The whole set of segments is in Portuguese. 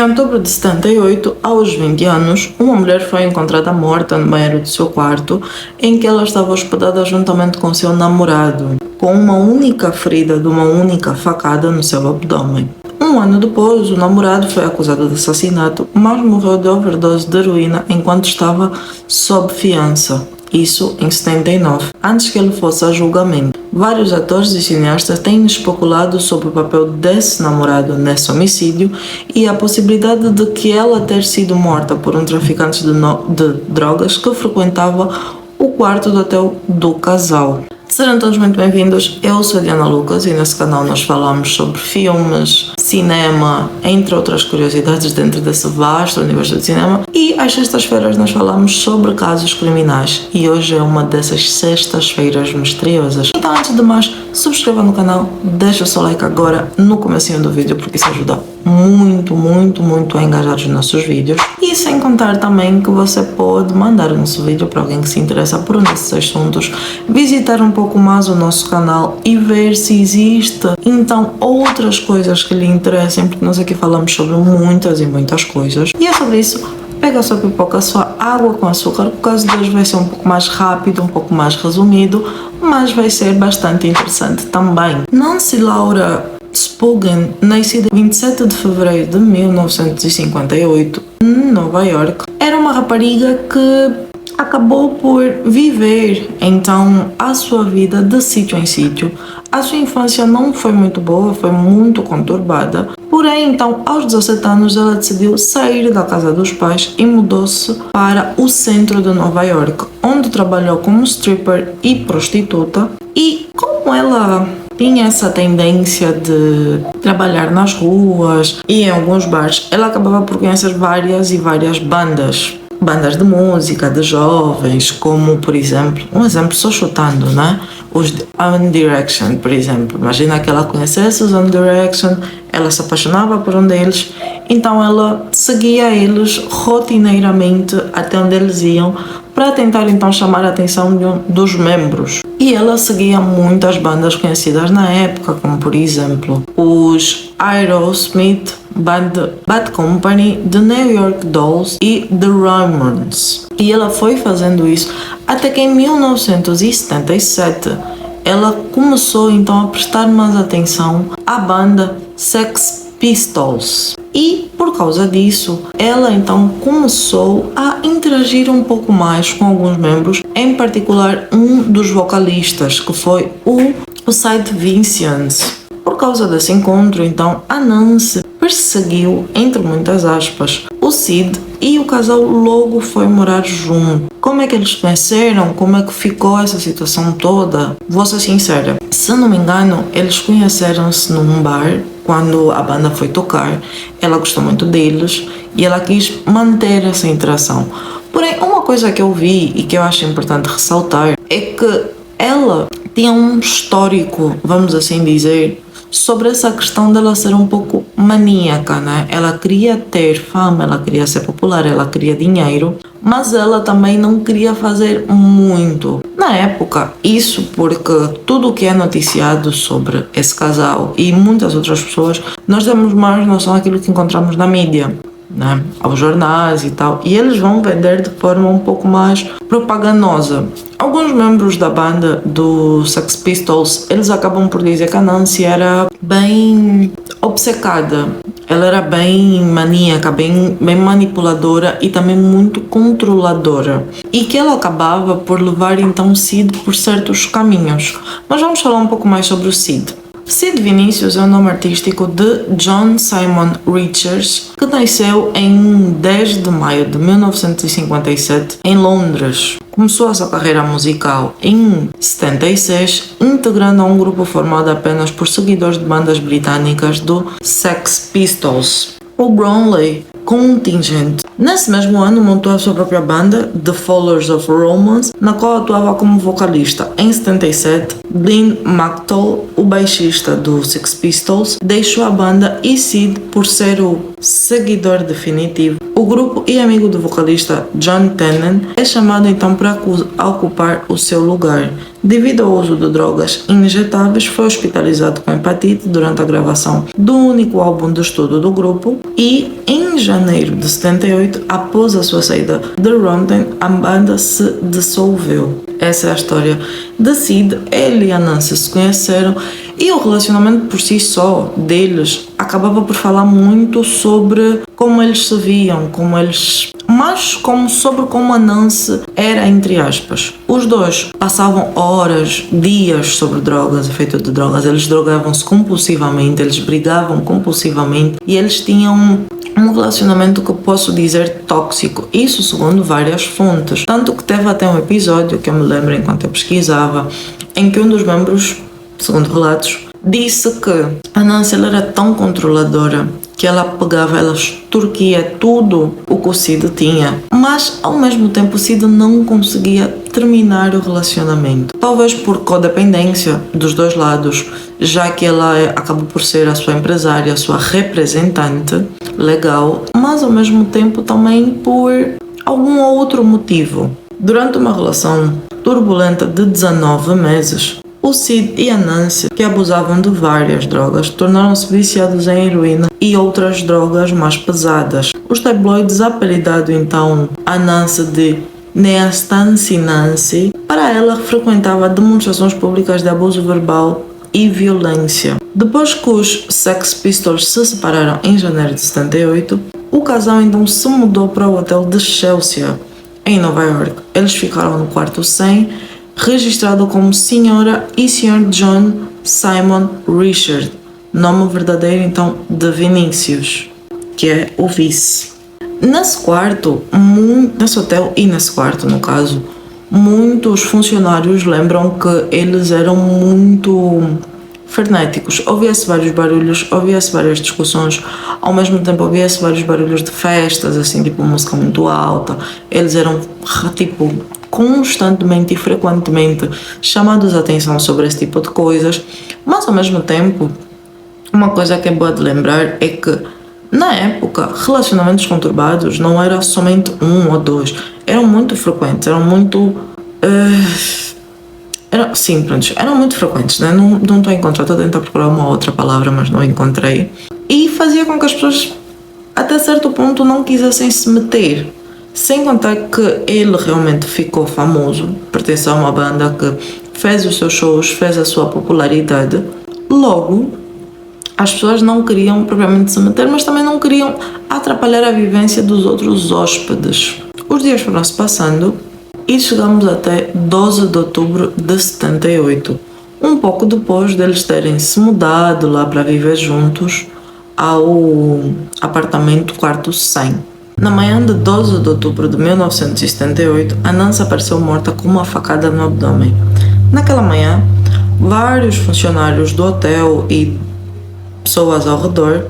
outubro de 78, aos 20 anos, uma mulher foi encontrada morta no banheiro do seu quarto, em que ela estava hospedada juntamente com seu namorado, com uma única ferida de uma única facada no seu abdômen. Um ano depois, o namorado foi acusado de assassinato, mas morreu de overdose de heroína enquanto estava sob fiança. Isso em 79, antes que ele fosse a julgamento. Vários atores e cineastas têm especulado sobre o papel desse namorado nesse homicídio e a possibilidade de que ela ter sido morta por um traficante de drogas que frequentava o quarto do hotel do casal. Sejam todos muito bem-vindos, eu sou a Diana Lucas e nesse canal nós falamos sobre filmes, cinema, entre outras curiosidades dentro desse vasto universo de cinema, e às sextas-feiras nós falamos sobre casos criminais e hoje é uma dessas sextas-feiras misteriosas. Então, antes de mais, subscreva no canal, deixa o seu like agora no comecinho do vídeo porque isso ajuda muito a engajar os nossos vídeos, e sem contar também que você pode mandar o nosso vídeo para alguém que se interessa por um desses assuntos, visitar um pouco mais o nosso canal e ver se existe então outras coisas que lhe interessem, porque nós aqui falamos sobre muitas coisas, e é sobre isso. Pega a sua pipoca, a sua água com açúcar. O caso de hoje vai ser um pouco mais rápido, um pouco mais resumido, mas vai ser bastante interessante também. Nancy Laura Spungen, nascida em 27 de fevereiro de 1958, em Nova York, era uma rapariga que acabou por viver então a sua vida de sítio em sítio. A sua infância não foi muito boa, foi muito conturbada. Porém, então, aos 17 anos, ela decidiu sair da casa dos pais e mudou-se para o centro de Nova York, onde trabalhou como stripper e prostituta. E como ela tinha essa tendência de trabalhar nas ruas e em alguns bares, ela acabava por conhecer várias bandas de música, de jovens, como, por exemplo, um exemplo só chutando, né? Os One Direction, por exemplo. Imagina que ela conhecesse os One Direction, ela se apaixonava por um deles, então ela seguia eles rotineiramente até onde eles iam, para tentar então chamar a atenção dos membros. E ela seguia muitas bandas conhecidas na época, como por exemplo os Aerosmith, Bad Company, The New York Dolls e The Ramones. E ela foi fazendo isso até que em 1977 ela começou então a prestar mais atenção à banda Sex Pistols. E por causa disso, ela então começou a interagir um pouco mais com alguns membros, em particular um dos vocalistas, que foi o Sid Vicious. Por causa desse encontro, então, a Nancy perseguiu, entre muitas aspas, o Sid, e o casal logo foi morar junto. Como é que eles conheceram? Como é que ficou essa situação toda? Vou ser sincera, se não me engano, eles conheceram-se num bar quando a banda foi tocar. Ela gostou muito deles e ela quis manter essa interação. Porém, uma coisa que eu vi e que eu acho importante ressaltar é que ela tinha um histórico, vamos assim dizer, sobre essa questão dela ser um pouco maníaca, né? Ela queria ter fama, ela queria ser popular, ela queria dinheiro, mas ela também não queria fazer muito. Na época, isso porque tudo o que é noticiado sobre esse casal e muitas outras pessoas, nós temos mais noção daquilo que encontramos na mídia, né? Aos jornais e tal, e eles vão vender de forma um pouco mais propagandosa. Alguns membros da banda do Sex Pistols, eles acabam por dizer que a Nancy era bem obcecada, ela era bem maníaca, bem manipuladora e também muito controladora, e que ela acabava por levar então o Sid por certos caminhos. Mas vamos falar um pouco mais sobre o Sid. Sid Vinicius é o nome artístico de John Simon Richards, que nasceu em 10 de maio de 1957 em Londres. Começou a sua carreira musical em 76, integrando um grupo formado apenas por seguidores de bandas britânicas do Sex Pistols, o Bromley Contingent. Nesse mesmo ano montou a sua própria banda, The Followers of Romance, na qual atuava como vocalista. Em 77, Glenn Maxwell, o baixista do Sex Pistols, deixou a banda e Sid, por ser o seguidor definitivo, o grupo e amigo do vocalista John Tennant é chamado então para ocupar o seu lugar. Devido ao uso de drogas injetáveis, foi hospitalizado com hepatite durante a gravação do único álbum de estudo do grupo e, em janeiro de 78, após a sua saída de Rotten, a banda se dissolveu. Essa é a história de Sid. Ele e a Nancy se conheceram e o relacionamento por si só deles acabava por falar muito sobre como eles se viam, sobre como a Nancy era, entre aspas. Os dois passavam horas, dias sobre drogas, efeito de drogas. Eles drogavam-se compulsivamente, eles brigavam compulsivamente e eles tinham um relacionamento que eu posso dizer tóxico, isso segundo várias fontes. Tanto que teve até um episódio, que eu me lembro enquanto eu pesquisava, em que um dos membros, segundo relatos, disse que a Nancy era tão controladora que ela pegava, ela extorquia tudo o que o Sid tinha, mas ao mesmo tempo o Sid não conseguia terminar o relacionamento. Talvez por codependência dos dois lados, já que ela acabou por ser a sua empresária, a sua representante legal, mas ao mesmo tempo também por algum outro motivo. Durante uma relação turbulenta de 19 meses, o Sid e a Nancy, que abusavam de várias drogas, tornaram-se viciados em heroína e outras drogas mais pesadas. Os tabloides apelidaram então a Nancy de Nasty Nancy. Para ela, frequentava demonstrações públicas de abuso verbal e violência. Depois que os Sex Pistols se separaram em janeiro de 78, o casal então se mudou para o hotel de Chelsea, em Nova York. Eles ficaram no quarto 100, registrado como Sra. e Sr. John Simon Richard, nome verdadeiro então de Vinícius, que é o vice. Nesse hotel e nesse quarto, no caso, muitos funcionários lembram que eles eram muito frenéticos. Ouvia-se vários barulhos, ouvia-se várias discussões, ao mesmo tempo ouvia-se vários barulhos de festas, assim, tipo música muito alta. Eles eram, tipo, constantemente e frequentemente chamados a atenção sobre esse tipo de coisas, mas ao mesmo tempo, uma coisa que é boa de lembrar é que na época, relacionamentos conturbados não era somente um ou dois, eram muito frequentes, eram muito frequentes, né? Não estou a encontrar, estou a tentar procurar uma outra palavra, mas não encontrei, e fazia com que as pessoas até certo ponto não quisessem se meter. Sem contar que ele realmente ficou famoso, pertence a uma banda que fez os seus shows, fez a sua popularidade. Logo, as pessoas não queriam propriamente se meter, mas também não queriam atrapalhar a vivência dos outros hóspedes. Os dias foram-se passando e chegamos até 12 de outubro de 78, um pouco depois deles terem se mudado lá para viver juntos ao apartamento quarto 100. Na manhã de 12 de outubro de 1978, a Nancy apareceu morta com uma facada no abdômen. Naquela manhã, vários funcionários do hotel e pessoas ao redor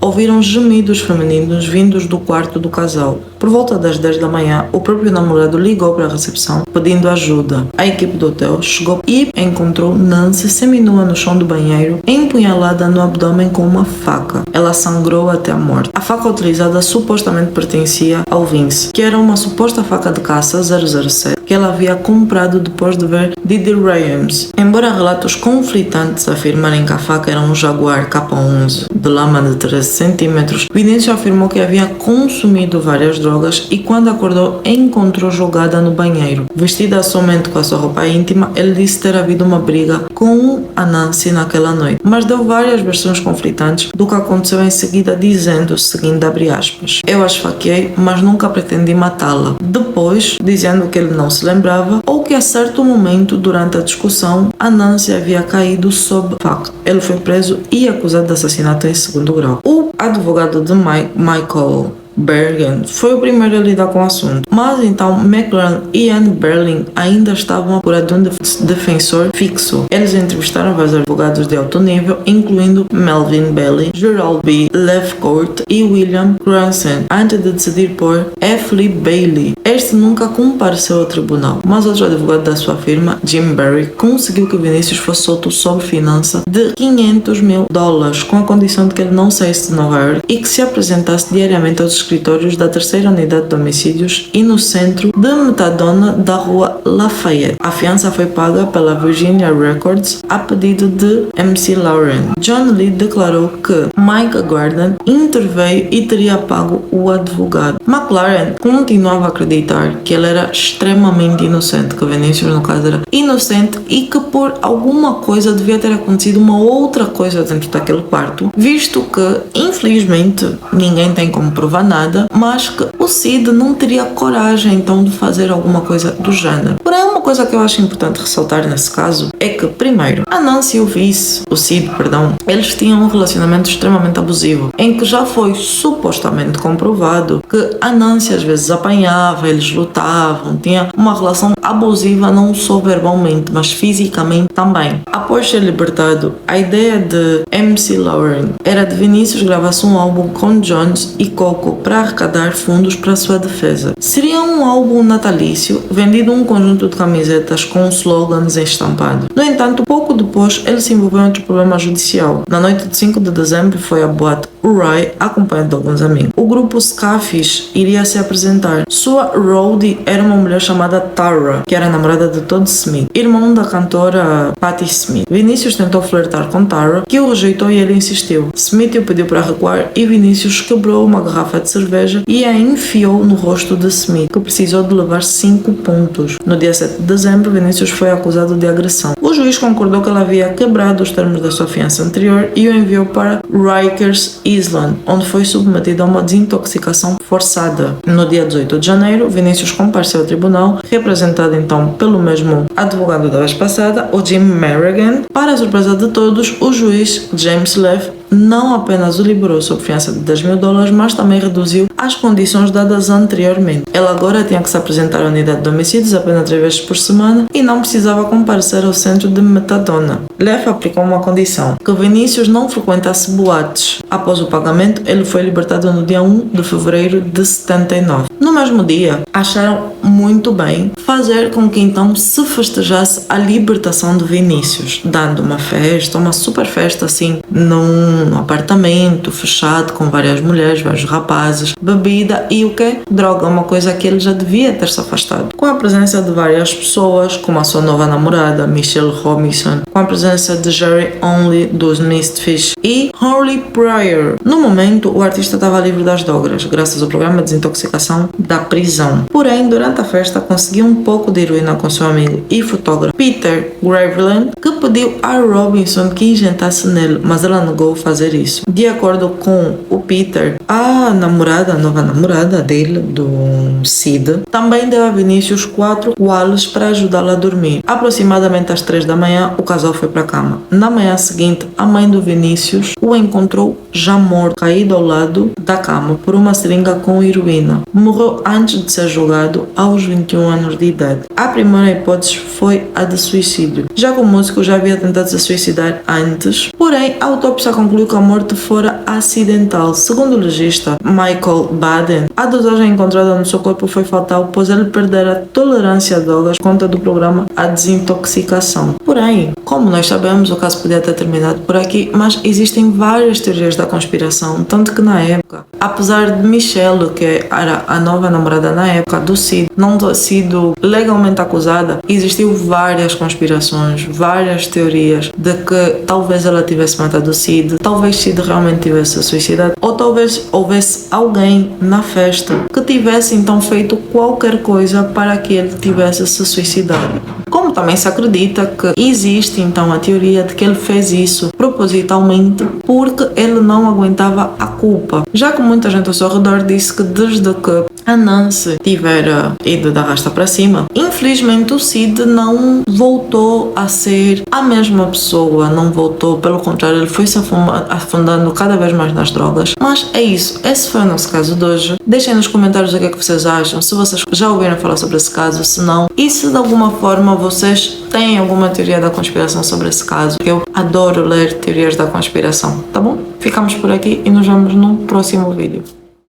ouviram gemidos femininos vindos do quarto do casal. Por volta das 10 da manhã, o próprio namorado ligou para a recepção pedindo ajuda. A equipe do hotel chegou e encontrou Nancy seminua no chão do banheiro, empunhalada no abdômen com uma faca. Ela sangrou até a morte. A faca utilizada supostamente pertencia ao Vince, que era uma suposta faca de caça 007 que ela havia comprado depois de ver Didi Rhymes. Embora relatos conflitantes afirmarem que a faca era um Jaguar K11 de lama de 13 cm, Vinícius afirmou que havia consumido várias drogas e quando acordou encontrou jogada no banheiro. Vestida somente com a sua roupa íntima, ele disse ter havido uma briga com a Nancy naquela noite, mas deu várias versões conflitantes do que aconteceu em seguida, dizendo o seguinte, abre aspas: "Eu a esfaqueei, mas nunca pretendi matá-la." Depois, dizendo que ele não se lembrava ou que a certo momento durante a discussão a Nancy havia caído sob faca. Ele foi preso e acusado de assassinato em segundo grau. O advogado de Michael Bergen foi o primeiro a lidar com o assunto, Mas então McLaren e Anne Berling ainda estavam à procura de um defensor fixo. Eles entrevistaram vários advogados de alto nível, incluindo Melvin Belli, Gerald B. Lefcourt e William Cranston, antes de decidir por F. Lee Bailey. Este nunca compareceu ao tribunal, mas outro advogado da sua firma, Jim Berry, conseguiu que Vinícius fosse solto sob fiança de $500 mil, com a condição de que ele não saísse de Nova York e que se apresentasse diariamente aos escritórios da terceira unidade de homicídios e no centro de Metadona da rua Lafayette. A fiança foi paga pela Virginia Records a pedido de MC Lauren. John Lee declarou que Mike Gordon interveio e teria pago o advogado. McLaren continuava a acreditar que ele era extremamente inocente, que Vinícius no caso era inocente e que por alguma coisa devia ter acontecido uma outra coisa dentro daquele quarto, visto que infelizmente ninguém tem como provar nada, mas que o Sid não teria coragem então de fazer alguma coisa do género. Porém, uma coisa que eu acho importante ressaltar nesse caso é que, primeiro, a Nancy e o Sid, eles tinham um relacionamento extremamente abusivo, em que já foi supostamente comprovado que a Nancy às vezes apanhava, eles lutavam, tinha uma relação abusiva não só verbalmente, mas fisicamente também. Após ser libertado, a ideia de MC Lauren era de Vinícius gravasse um álbum com Jones e Coco para arrecadar fundos para sua defesa. Seria um álbum natalício, vendido um conjunto de camisetas com slogans estampados. No entanto, pouco depois, ele se envolveu em outro problema judicial. Na noite de 5 de dezembro, foi a boate Uri, acompanhado de alguns amigos. O grupo Scafish iria se apresentar. Sua roadie era uma mulher chamada Tara, que era namorada de Todd Smith, irmão da cantora Patti Smith. Vinícius tentou flertar com Tara, que o rejeitou e ele insistiu. Smith o pediu para recuar e Vinícius quebrou uma garrafa de cerveja e a enfiou no rosto de Smith, que precisou de levar 5 pontos. No dia 7 de dezembro, Vinícius foi acusado de agressão. O juiz concordou que ele havia quebrado os termos da sua fiança anterior e o enviou para Rikers Island, onde foi submetido a uma desintoxicação forçada. No dia 18 de janeiro, Vinícius compareceu ao tribunal, representado então pelo mesmo advogado da vez passada, o Jim Merrigan. Para a surpresa de todos, o juiz James Leff não apenas o liberou sob fiança de $10 mil, mas também reduziu as condições dadas anteriormente. Ele agora tinha que se apresentar à unidade de homicídios apenas 3 vezes por semana e não precisava comparecer ao centro de Metadona. Leff aplicou uma condição, que Vinícius não frequentasse boates. Após o pagamento, ele foi libertado no dia 1 de fevereiro de 79. No mesmo dia, acharam muito bem fazer com que então se festejasse a libertação de Vinícius, dando uma festa, uma super festa assim, num apartamento fechado com várias mulheres, vários rapazes, bebida e o quê? Droga, uma coisa que ele já devia ter se afastado. Com a presença de várias pessoas, como a sua nova namorada, Michelle Robinson, com a presença de Jerry Only, dos Misfits e Holly Pryor. No momento, o artista estava livre das drogas, graças ao programa de desintoxicação da prisão. Porém, durante a festa, conseguiu um pouco de heroína com seu amigo e fotógrafo Peter Graveland, que pediu a Robinson que injetasse nele, mas ela negou fazer isso. De acordo com o Peter, a nova namorada dele, do Sid, também deu a Vinícius 4 quales para ajudá-la a dormir. Aproximadamente às 3 da manhã, o casal foi para a cama. Na manhã seguinte, a mãe do Vinícius o encontrou já morto, caído ao lado da cama por uma seringa com heroína. Morreu antes de ser julgado aos 21 anos de idade. A primeira hipótese foi a de suicídio, já que o músico já havia tentado se suicidar antes, porém a autópsia concluiu que a morte fora acidental. Segundo o legista Michael Baden, a dosagem encontrada no seu corpo foi fatal, pois ele perdera a tolerância a drogas por conta do programa A Desintoxicação. Porém, como nós sabemos, o caso podia ter terminado por aqui, mas existem várias teorias da conspiração, tanto que na época, apesar de Michelle, que era a nova namorada na época do Sid, não ter sido legalmente acusada, existiu várias conspirações, várias teorias de que talvez ela tivesse matado o Sid, talvez Sid realmente tivesse suicidado, ou talvez houvesse alguém na festa que tivesse então feito qualquer coisa para que ele tivesse se suicidado. Como também se acredita que existe então a teoria de que ele fez isso propositalmente porque ele não aguentava a culpa, já que muita gente ao seu redor disse que desde que a Nancy tivera ido da rasta para cima, Felizmente o Cid não voltou a ser a mesma pessoa, não voltou, pelo contrário, ele foi se afundando cada vez mais nas drogas. Mas é isso, esse foi o nosso caso de hoje. Deixem nos comentários o que é que vocês acham, se vocês já ouviram falar sobre esse caso, se não, e se de alguma forma vocês têm alguma teoria da conspiração sobre esse caso. Eu adoro ler teorias da conspiração, tá bom? Ficamos por aqui e nos vemos no próximo vídeo.